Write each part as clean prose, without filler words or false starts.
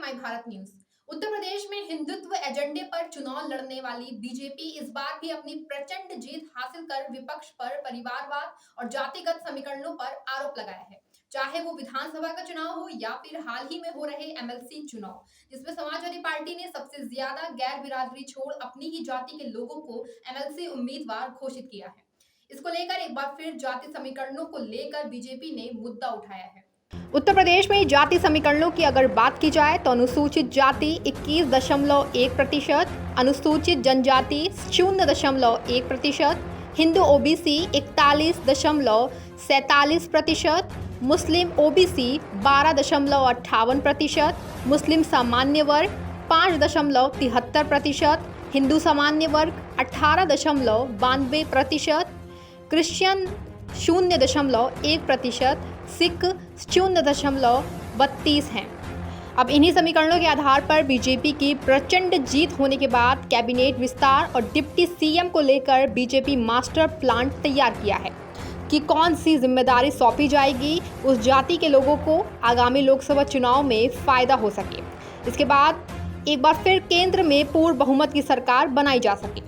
My Bharat news. Uttar Pradesh में हिंदुत्व एजेंडे पर चुनाव लड़ने वाली बीजेपी इस बार भी अपनी प्रचंड जीत हासिल कर विपक्ष पर परिवारवाद और जातिगत समीकरणों पर आरोप लगाया है। चाहे वो विधानसभा का चुनाव हो या फिर हाल ही में हो रहे एमएलसी चुनाव, जिसमें समाजवादी पार्टी ने सबसे ज्यादा गैर बिरादरी छोड़ अपनी ही जाति के लोगों को एमएलसी उम्मीदवार घोषित किया है। इसको लेकर एक बार फिर जाति समीकरणों को लेकर बीजेपी ने मुद्दा उठाया है। उत्तर प्रदेश में जाति समीकरणों की अगर बात की जाए तो अनुसूचित जाति 21.1%, अनुसूचित जनजाति 0.1%, हिंदू ओबीसी 41.47%, मुस्लिम ओबीसी 12.58%, मुस्लिम सामान्य वर्ग 5.73%, हिंदू सामान्य वर्ग 18.92%, क्रिश्चियन 0.1%, सिख 0.32 हैं। अब इन्हीं समीकरणों के आधार पर बीजेपी की प्रचंड जीत होने के बाद कैबिनेट विस्तार और डिप्टी सीएम को लेकर बीजेपी मास्टर प्लान तैयार किया है कि कौन सी जिम्मेदारी सौंपी जाएगी उस जाति के लोगों को आगामी लोकसभा चुनाव में फायदा हो सके। इसके बाद एक बार फिर केंद्र में पूर्ण बहुमत की सरकार बनाई जा सके,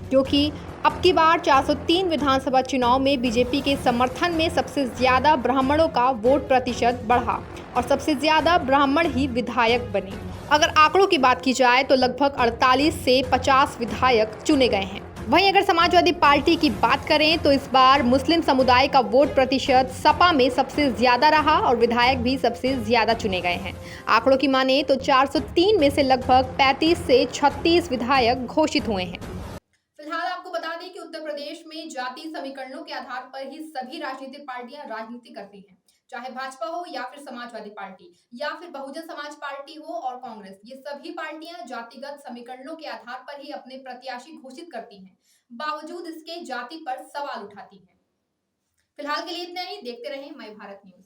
क्योंकि अब की बार 403 विधानसभा चुनाव में बीजेपी के समर्थन में सबसे ज्यादा ब्राह्मणों का वोट प्रतिशत बढ़ा और सबसे ज्यादा ब्राह्मण ही विधायक बने। अगर आंकड़ों की बात की जाए तो लगभग 48 से 50 विधायक चुने गए हैं। वहीं अगर समाजवादी पार्टी की बात करें तो इस बार मुस्लिम समुदाय का वोट प्रतिशत सपा में सबसे ज्यादा रहा और विधायक भी सबसे ज्यादा चुने गए हैं। आंकड़ों की माने तो 403 में से लगभग 35 से 36 विधायक घोषित हुए हैं। फिलहाल आपको बता दें कि उत्तर प्रदेश में जाति समीकरणों के आधार पर ही सभी राजनीतिक पार्टियां राजनीति करती हैं, चाहे भाजपा हो या फिर समाजवादी पार्टी या फिर बहुजन समाज पार्टी हो और कांग्रेस। ये सभी पार्टियां जातिगत समीकरणों के आधार पर ही अपने प्रत्याशी घोषित करती हैं, बावजूद इसके जाति पर सवाल उठाती हैं। फिलहाल के लिए इतना ही। देखते रहें माय भारत न्यूज।